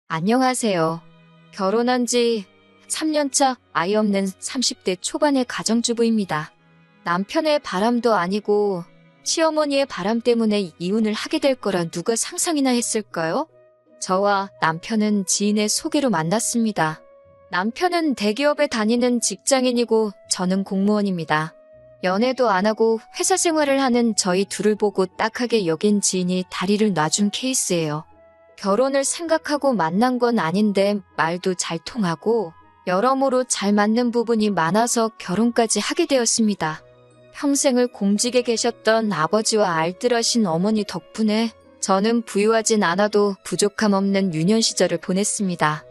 안녕하세요. 결혼한 지 3년차 아이 없는 30대 초반의 가정주부입니다. 남편의 바람도 아니고 시어머니의 바람 때문에 이혼을 하게 될 거라 누가 상상이나 했을까요? 저와 남편은 지인의 소개로 만났습니다. 남편은 대기업에 다니는 직장인이고 저는 공무원입니다. 연애도 안 하고 회사 생활을 하는 저희 둘을 보고 딱하게 여긴 지인이 다리를 놔준 케이스예요. 결혼을 생각하고 만난 건 아닌데 말도 잘 통하고 여러모로 잘 맞는 부분이 많아서 결혼까지 하게 되었습니다. 평생을 공직에 계셨던 아버지와 알뜰하신 어머니 덕분에 저는 부유하진 않아도 부족함 없는 유년 시절을 보냈습니다.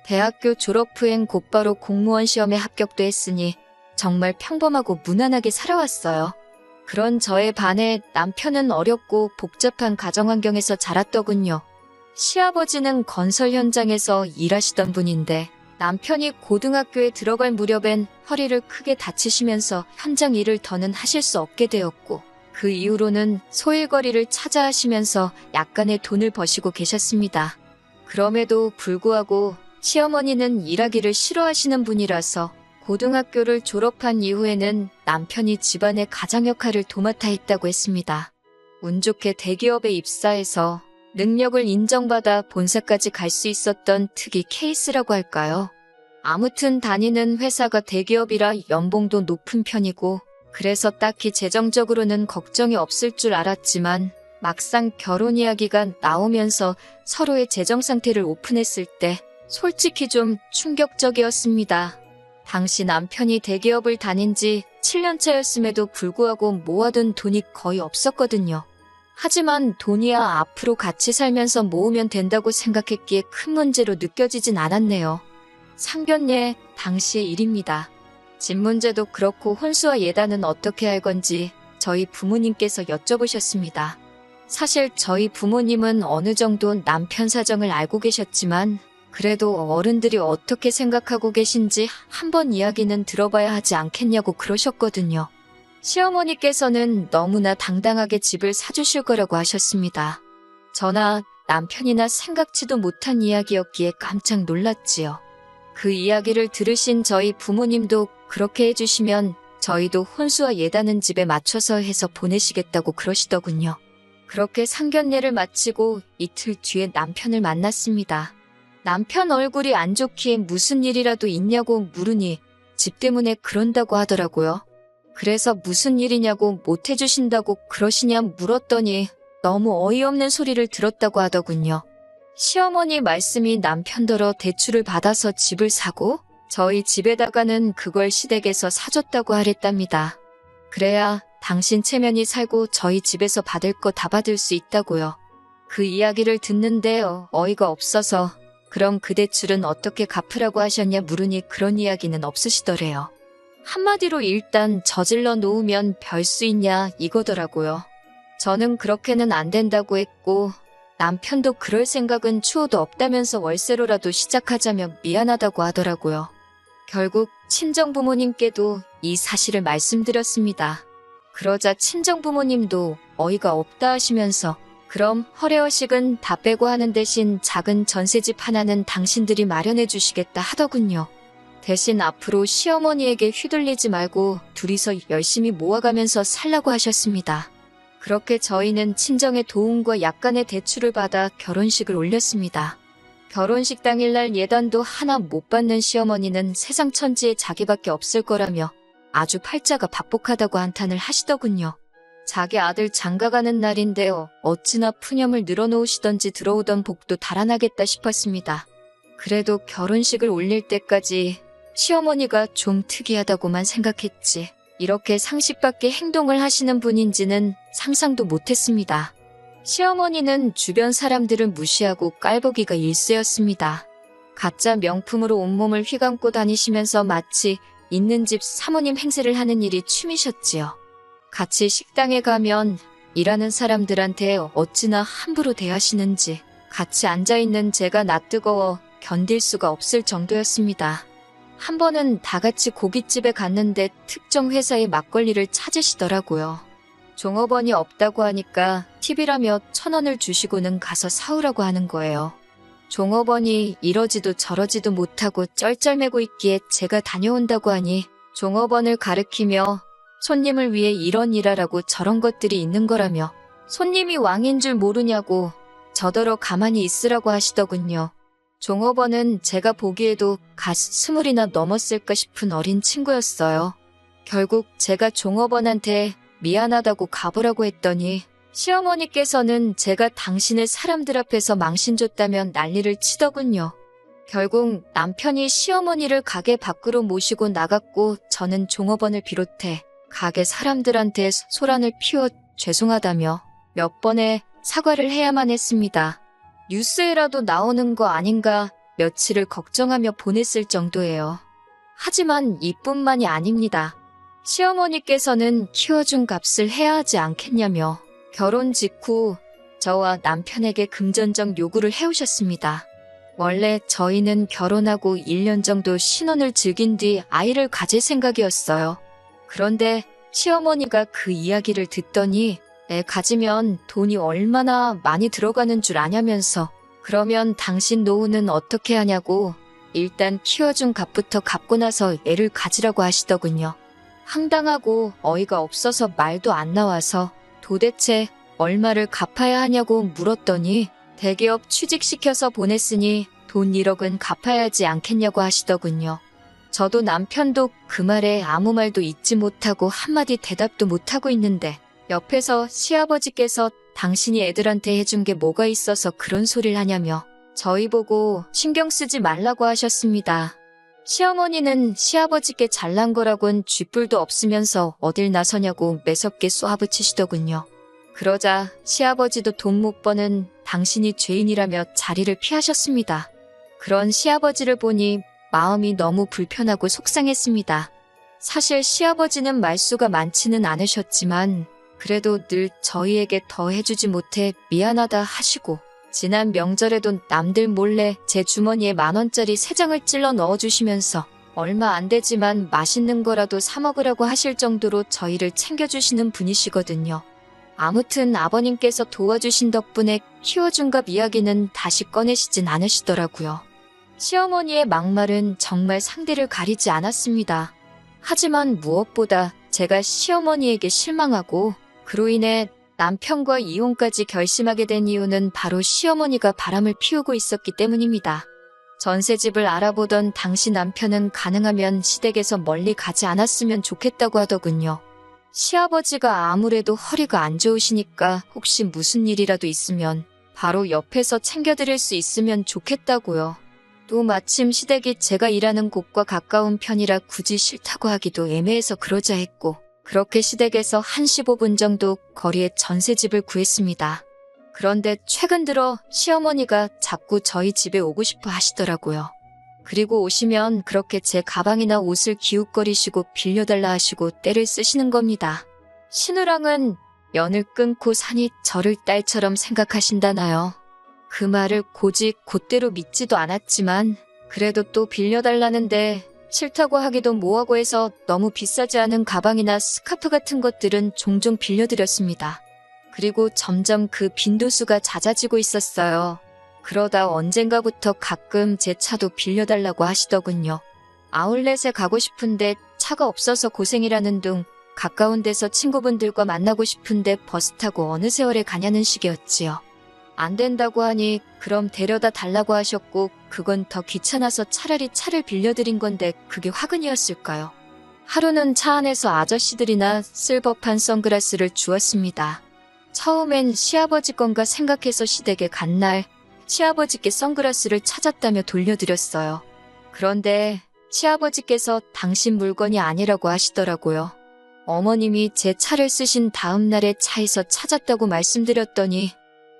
대학교 졸업 후엔 곧바로 공무원 시험에 합격도 했으니 정말 평범하고 무난하게 살아왔어요. 그런 저에 반해 남편은 어렵고 복잡한 가정환경에서 자랐더군요. 시아버지는 건설 현장에서 일하시던 분인데 남편이 고등학교에 들어갈 무렵엔 허리를 크게 다치시면서 현장 일을 더는 하실 수 없게 되었고 그 이후로는 소일거리를 찾아 하시면서 약간의 돈을 버시고 계셨습니다. 그럼에도 불구하고 시어머니는 일하기를 싫어하시는 분이라서 고등학교를 졸업한 이후에는 남편이 집안의 가장 역할을 도맡아 했다고 했습니다. 운 좋게 대기업에 입사해서 능력을 인정받아 본사까지 갈 수 있었던 특이 케이스라고 할까요? 아무튼 다니는 회사가 대기업이라 연봉도 높은 편이고 그래서 딱히 재정적으로는 걱정이 없을 줄 알았지만 막상 결혼 이야기가 나오면서 서로의 재정 상태를 오픈했을 때 솔직히 좀 충격적이었습니다. 당시 남편이 대기업을 다닌 지 7년 차였음에도 불구하고 모아둔 돈이 거의 없었거든요. 하지만 돈이야 앞으로 같이 살면서 모으면 된다고 생각했기에 큰 문제로 느껴지진 않았네요. 상견례 당시의 일입니다. 집 문제도 그렇고 혼수와 예단은 어떻게 할 건지 저희 부모님께서 여쭤보셨습니다. 사실 저희 부모님은 어느 정도 남편 사정을 알고 계셨지만 그래도 어른들이 어떻게 생각하고 계신지 한번 이야기는 들어봐야 하지 않겠냐고 그러셨거든요. 시어머니께서는 너무나 당당하게 집을 사주실 거라고 하셨습니다. 저나 남편이나 생각지도 못한 이야기였기에 깜짝 놀랐지요. 그 이야기를 들으신 저희 부모님도 그렇게 해주시면 저희도 혼수와 예단은 집에 맞춰서 해서 보내시겠다고 그러시더군요. 그렇게 상견례를 마치고 이틀 뒤에 남편을 만났습니다. 남편 얼굴이 안 좋기에 무슨 일이라도 있냐고 물으니 집 때문에 그런다고 하더라고요. 그래서 무슨 일이냐고 못 해주신다고 그러시냐 물었더니 너무 어이없는 소리를 들었다고 하더군요. 시어머니 말씀이 남편더러 대출을 받아서 집을 사고 저희 집에다가는 그걸 시댁에서 사줬다고 하랬답니다. 그래야 당신 체면이 살고 저희 집에서 받을 거 다 받을 수 있다고요. 그 이야기를 듣는데 어이가 없어서 그럼 그 대출은 어떻게 갚으라고 하셨냐 물으니 그런 이야기는 없으시더래요. 한마디로 일단 저질러 놓으면 별 수 있냐 이거더라고요. 저는 그렇게는 안 된다고 했고 남편도 그럴 생각은 추호도 없다면서 월세로라도 시작하자며 미안하다고 하더라고요. 결국 친정부모님께도 이 사실을 말씀드렸습니다. 그러자 친정부모님도 어이가 없다 하시면서 그럼 허례허식은 다 빼고 하는 대신 작은 전셋집 하나는 당신들이 마련해 주시겠다 하더군요. 대신 앞으로 시어머니에게 휘둘리지 말고 둘이서 열심히 모아가면서 살라고 하셨습니다. 그렇게 저희는 친정의 도움과 약간의 대출을 받아 결혼식을 올렸습니다. 결혼식 당일날 예단도 하나 못 받는 시어머니는 세상 천지에 자기밖에 없을 거라며 아주 팔자가 박복하다고 한탄을 하시더군요. 자기 아들 장가가는 날인데요. 어찌나 푸념을 늘어놓으시던지 들어오던 복도 달아나겠다 싶었습니다. 그래도 결혼식을 올릴 때까지 시어머니가 좀 특이하다고만 생각했지 이렇게 상식 밖의 행동을 하시는 분인지는 상상도 못했습니다. 시어머니는 주변 사람들을 무시하고 깔보기가 일쑤였습니다. 가짜 명품으로 온몸을 휘감고 다니시면서 마치 있는 집 사모님 행세를 하는 일이 취미셨지요. 같이 식당에 가면 일하는 사람들한테 어찌나 함부로 대하시는지 같이 앉아있는 제가 낯뜨거워 견딜 수가 없을 정도였습니다. 한 번은 다 같이 고깃집에 갔는데 특정 회사의 막걸리를 찾으시더라고요. 종업원이 없다고 하니까 팁이라며 1,000원을 주시고는 가서 사오라고 하는 거예요. 종업원이 이러지도 저러지도 못하고 쩔쩔매고 있기에 제가 다녀온다고 하니 종업원을 가리키며 손님을 위해 이런 일하라고 저런 것들이 있는 거라며 손님이 왕인 줄 모르냐고 저더러 가만히 있으라고 하시더군요. 종업원은 제가 보기에도 갓 20이나 넘었을까 싶은 어린 친구였어요. 결국 제가 종업원한테 미안하다고 가보라고 했더니 시어머니께서는 제가 당신을 사람들 앞에서 망신 줬다면 난리를 치더군요. 결국 남편이 시어머니를 가게 밖으로 모시고 나갔고 저는 종업원을 비롯해 가게 사람들한테 소란을 피워 죄송하다며 몇 번의 사과를 해야만 했습니다. 뉴스에라도 나오는 거 아닌가 며칠을 걱정하며 보냈을 정도예요. 하지만 이뿐만이 아닙니다. 시어머니께서는 키워준 값을 해야 하지 않겠냐며 결혼 직후 저와 남편에게 금전적 요구를 해오셨습니다. 원래 저희는 결혼하고 1년 정도 신혼을 즐긴 뒤 아이를 가질 생각이었어요. 그런데 시어머니가 그 이야기를 듣더니 애 가지면 돈이 얼마나 많이 들어가는 줄 아냐면서 그러면 당신 노후는 어떻게 하냐고 일단 키워준 값부터 갚고 나서 애를 가지라고 하시더군요. 황당하고 어이가 없어서 말도 안 나와서 도대체 얼마를 갚아야 하냐고 물었더니 대기업 취직시켜서 보냈으니 돈 1억은 갚아야 하지 않겠냐고 하시더군요. 저도 남편도 그 말에 아무 말도 잊지 못하고 한마디 대답도 못하고 있는데 옆에서 시아버지께서 당신이 애들한테 해준 게 뭐가 있어서 그런 소리를 하냐며 저희 보고 신경 쓰지 말라고 하셨습니다. 시어머니는 시아버지께 잘난 거라곤 쥐뿔도 없으면서 어딜 나서냐고 매섭게 쏘아붙이시더군요. 그러자 시아버지도 돈 못 버는 당신이 죄인이라며 자리를 피하셨습니다. 그런 시아버지를 보니 마음이 너무 불편하고 속상했습니다. 사실 시아버지는 말수가 많지는 않으셨지만 그래도 늘 저희에게 더 해주지 못해 미안하다 하시고 지난 명절에도 남들 몰래 제 주머니에 10,000원짜리 3장을 찔러 넣어주시면서 얼마 안 되지만 맛있는 거라도 사 먹으라고 하실 정도로 저희를 챙겨주시는 분이시거든요. 아무튼 아버님께서 도와주신 덕분에 키워준 값 이야기는 다시 꺼내시진 않으시더라고요. 시어머니의 막말은 정말 상대를 가리지 않았습니다. 하지만 무엇보다 제가 시어머니에게 실망하고 그로 인해 남편과 이혼까지 결심하게 된 이유는 바로 시어머니가 바람을 피우고 있었기 때문입니다. 전셋집을 알아보던 당시 남편은 가능하면 시댁에서 멀리 가지 않았으면 좋겠다고 하더군요. 시아버지가 아무래도 허리가 안 좋으시니까 혹시 무슨 일이라도 있으면 바로 옆에서 챙겨드릴 수 있으면 좋겠다고요. 또 마침 시댁이 제가 일하는 곳과 가까운 편이라 굳이 싫다고 하기도 애매해서 그러자 했고 그렇게 시댁에서 한 15분 정도 거리에 전셋집을 구했습니다. 그런데 최근 들어 시어머니가 자꾸 저희 집에 오고 싶어 하시더라고요. 그리고 오시면 그렇게 제 가방이나 옷을 기웃거리시고 빌려달라 하시고 떼를 쓰시는 겁니다. 신우랑은 연을 끊고 사니 저를 딸처럼 생각하신다나요. 그 말을 고직 곧대로 믿지도 않았지만 그래도 또 빌려달라는데 싫다고 하기도 뭐하고 해서 너무 비싸지 않은 가방이나 스카프 같은 것들은 종종 빌려드렸습니다. 그리고 점점 그 빈도수가 잦아지고 있었어요. 그러다 언젠가부터 가끔 제 차도 빌려달라고 하시더군요. 아울렛에 가고 싶은데 차가 없어서 고생이라는 둥 가까운 데서 친구분들과 만나고 싶은데 버스 타고 어느 세월에 가냐는 식이었지요. 안 된다고 하니 그럼 데려다 달라고 하셨고 그건 더 귀찮아서 차라리 차를 빌려드린 건데 그게 화근이었을까요? 하루는 차 안에서 아저씨들이나 쓸 법한 선글라스를 주었습니다. 처음엔 시아버지 건가 생각해서 시댁에 간 날 시아버지께 선글라스를 찾았다며 돌려드렸어요. 그런데 시아버지께서 당신 물건이 아니라고 하시더라고요. 어머님이 제 차를 쓰신 다음 날에 차에서 찾았다고 말씀드렸더니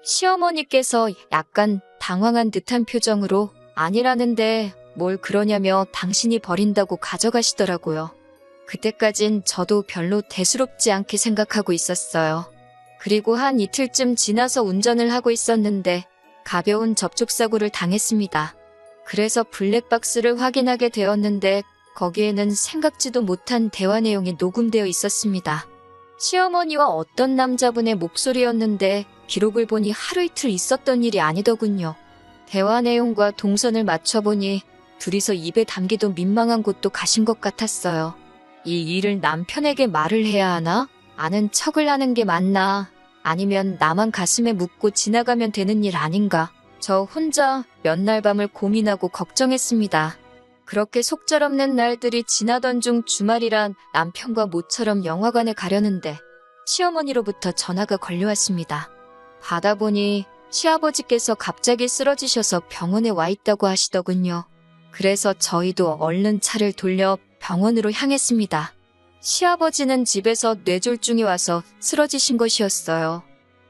시어머니께서 약간 당황한 듯한 표정으로 아니라는데 뭘 그러냐며 당신이 버린다고 가져가시더라고요. 그때까진 저도 별로 대수롭지 않게 생각하고 있었어요. 그리고 한 이틀쯤 지나서 운전을 하고 있었는데 가벼운 접촉사고를 당했습니다. 그래서 블랙박스를 확인하게 되었는데 거기에는 생각지도 못한 대화 내용이 녹음되어 있었습니다. 시어머니와 어떤 남자분의 목소리였는데 기록을 보니 하루 이틀 있었던 일이 아니더군요. 대화 내용과 동선을 맞춰보니 둘이서 입에 담기도 민망한 곳도 가신 것 같았어요. 이 일을 남편에게 말을 해야 하나? 아는 척을 하는 게 맞나? 아니면 나만 가슴에 묻고 지나가면 되는 일 아닌가? 저 혼자 몇 날 밤을 고민하고 걱정했습니다. 그렇게 속절없는 날들이 지나던 중 주말이라 남편과 모처럼 영화관에 가려는데 시어머니로부터 전화가 걸려왔습니다. 받아보니 시아버지께서 갑자기 쓰러지셔서 병원에 와 있다고 하시더군요. 그래서 저희도 얼른 차를 돌려 병원으로 향했습니다. 시아버지는 집에서 뇌졸중이 와서 쓰러지신 것이었어요.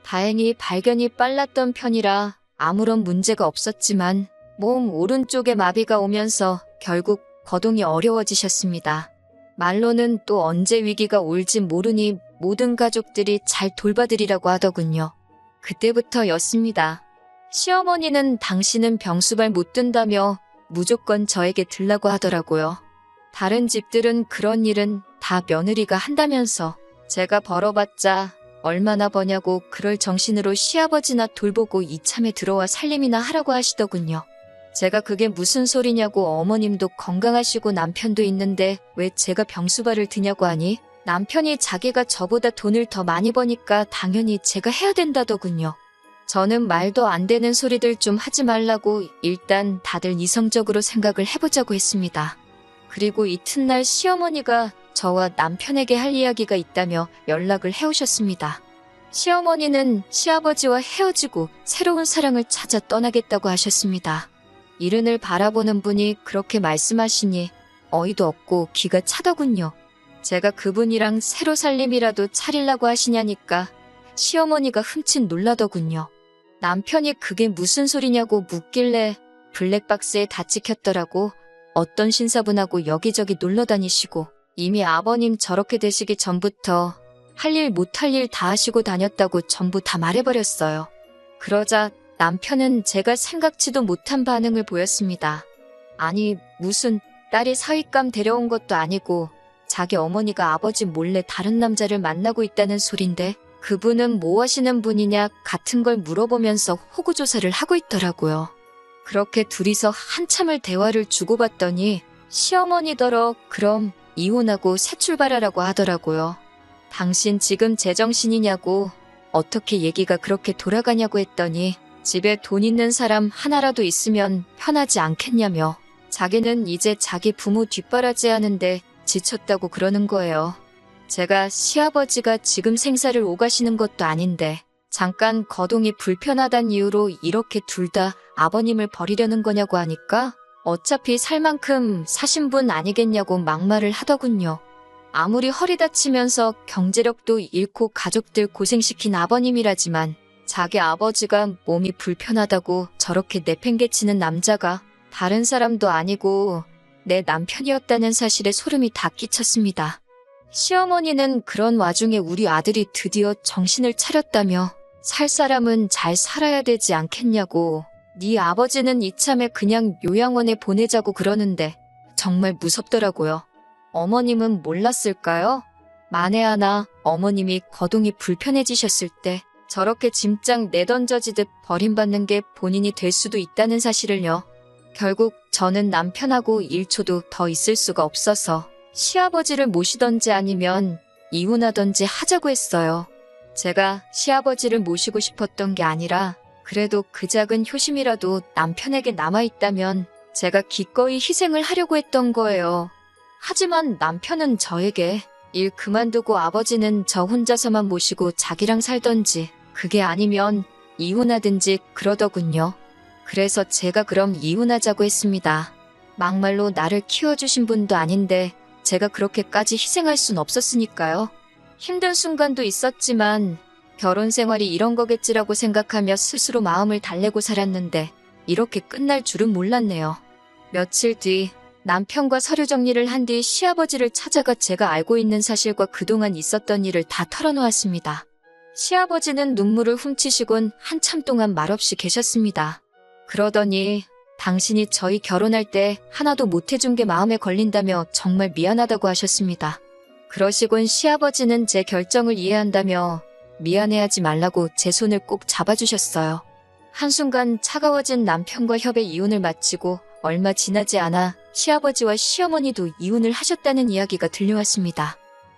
다행히 발견이 빨랐던 편이라 아무런 문제가 없었지만 몸 오른쪽에 마비가 오면서 결국 거동이 어려워지셨습니다. 말로는 또 언제 위기가 올지 모르니 모든 가족들이 잘 돌봐드리라고 하더군요. 그때부터였습니다. 시어머니는 당신은 병수발 못 든다며 무조건 저에게 들라고 하더라고요. 다른 집들은 그런 일은 다 며느리가 한다면서 제가 벌어봤자 얼마나 버냐고 그럴 정신으로 시아버지나 돌보고 이참에 들어와 살림이나 하라고 하시더군요. 제가 그게 무슨 소리냐고 어머님도 건강하시고 남편도 있는데 왜 제가 병수발을 드냐고 하니 남편이 자기가 저보다 돈을 더 많이 버니까 당연히 제가 해야 된다더군요. 저는 말도 안 되는 소리들 좀 하지 말라고 일단 다들 이성적으로 생각을 해보자고 했습니다. 그리고 이튿날 시어머니가 저와 남편에게 할 이야기가 있다며 연락을 해오셨습니다. 시어머니는 시아버지와 헤어지고 새로운 사랑을 찾아 떠나겠다고 하셨습니다. 이른을 바라보는 분이 그렇게 말씀하시니 어이도 없고 기가 차더군요. 제가 그분이랑 새로 살림이라도 차리려고 하시냐니까 시어머니가 흠칫 놀라더군요. 남편이 그게 무슨 소리냐고 묻길래 블랙박스에 다 찍혔더라고. 어떤 신사분하고 여기저기 놀러 다니시고 이미 아버님 저렇게 되시기 전부터 할 일 못할 일 다 하시고 다녔다고 전부 다 말해버렸어요. 그러자 남편은 제가 생각지도 못한 반응을 보였습니다. 아니 무슨 딸이 사윗감 데려온 것도 아니고 자기 어머니가 아버지 몰래 다른 남자를 만나고 있다는 소린데 그분은 뭐 하시는 분이냐 같은 걸 물어보면서 호구조사를 하고 있더라고요. 그렇게 둘이서 한참을 대화를 주고받더니 시어머니더러 그럼 이혼하고 새 출발하라고 하더라고요. 당신 지금 제정신이냐고 어떻게 얘기가 그렇게 돌아가냐고 했더니 집에 돈 있는 사람 하나라도 있으면 편하지 않겠냐며 자기는 이제 자기 부모 뒷바라지 하는데 지쳤다고 그러는 거예요. 제가 시아버지가 지금 생사를 오가시는 것도 아닌데 잠깐 거동이 불편하단 이유로 이렇게 둘 다 아버님을 버리려는 거냐고 하니까 어차피 살 만큼 사신 분 아니겠냐고 막말을 하더군요. 아무리 허리 다치면서 경제력도 잃고 가족들 고생시킨 아버님이라지만 자기 아버지가 몸이 불편하다고 저렇게 내팽개치는 남자가 다른 사람도 아니고 내 남편이었다는 사실에 소름이 다 끼쳤습니다. 시어머니는 그런 와중에 우리 아들이 드디어 정신을 차렸다며 살 사람은 잘 살아야 되지 않겠냐고 네 아버지는 이참에 그냥 요양원에 보내자고 그러는데 정말 무섭더라고요. 어머님은 몰랐을까요? 만에 하나 어머님이 거동이 불편해지셨을 때 저렇게 짐짝 내던져지듯 버림받는 게 본인이 될 수도 있다는 사실을요. 결국 저는 남편하고 1초도 더 있을 수가 없어서 시아버지를 모시던지 아니면 이혼하던지 하자고 했어요. 제가 시아버지를 모시고 싶었던 게 아니라 그래도 그 작은 효심이라도 남편에게 남아있다면 제가 기꺼이 희생을 하려고 했던 거예요. 하지만 남편은 저에게 일 그만두고 아버지는 저 혼자서만 모시고 자기랑 살던지 그게 아니면 이혼하든지 그러더군요. 그래서 제가 그럼 이혼하자고 했습니다. 막말로 나를 키워주신 분도 아닌데 제가 그렇게까지 희생할 순 없었으니까요. 힘든 순간도 있었지만 결혼 생활이 이런 거겠지라고 생각하며 스스로 마음을 달래고 살았는데 이렇게 끝날 줄은 몰랐네요. 며칠 뒤 남편과 서류 정리를 한 뒤 시아버지를 찾아가 제가 알고 있는 사실과 그동안 있었던 일을 다 털어놓았습니다. 시아버지는 눈물을 훔치시곤 한참 동안 말없이 계셨습니다. 그러더니 당신이 저희 결혼할 때 하나도 못해준 게 마음에 걸린다며 정말 미안하다고 하셨습니다. 그러시곤 시아버지는 제 결정을 이해한다며 미안해하지 말라고 제 손을 꼭 잡아주셨어요. 한순간 차가워진 남편과 협의 이혼을 마치고 얼마 지나지 않아 시아버지와 시어머니도 이혼을 하셨다는 이야기가 들려왔습니다.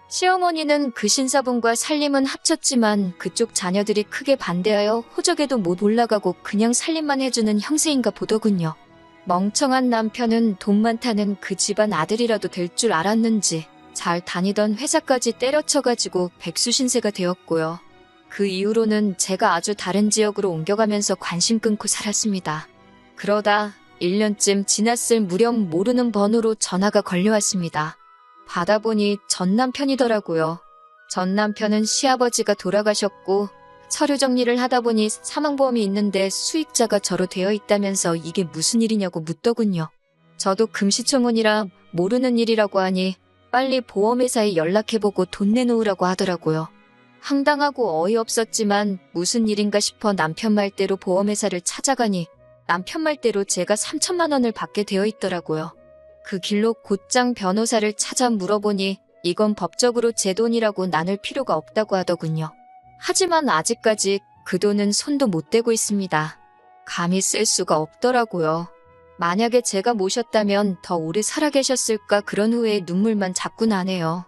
시어머니는 그 신사분과 살림은 합쳤지만 그쪽 자녀들이 크게 반대하여 호적에도 못 올라가고 그냥 살림만 해주는 형세인가 보더군요. 멍청한 남편은 돈 많다는 그 집안 아들이라도 될 줄 알았는지 잘 다니던 회사까지 때려쳐가지고 백수신세가 되었고요. 그 이후로는 제가 아주 다른 지역으로 옮겨가면서 관심 끊고 살았습니다. 그러다 1년쯤 지났을 무렵 모르는 번호로 전화가 걸려왔습니다. 받아보니 전 남편이더라고요. 전 남편은 시아버지가 돌아가셨고 서류 정리를 하다 보니 사망보험이 있는데 수익자가 저로 되어 있다면서 이게 무슨 일이냐고 묻더군요. 저도 금시초문이라 모르는 일이라고 하니 빨리 보험회사에 연락해보고 돈 내놓으라고 하더라고요. 황당하고 어이없었지만 무슨 일인가 싶어 남편 말대로 보험회사를 찾아가니 남편 말대로 제가 3천만 원을 받게 되어 있더라고요. 그 길로 곧장 변호사를 찾아 물어보니 이건 법적으로 제 돈이라고 나눌 필요가 없다고 하더군요. 하지만 아직까지 그 돈은 손도 못 대고 있습니다. 감히 쓸 수가 없더라고요. 만약에 제가 모셨다면 더 오래 살아 계셨을까 그런 후회에 눈물만 자꾸 나네요.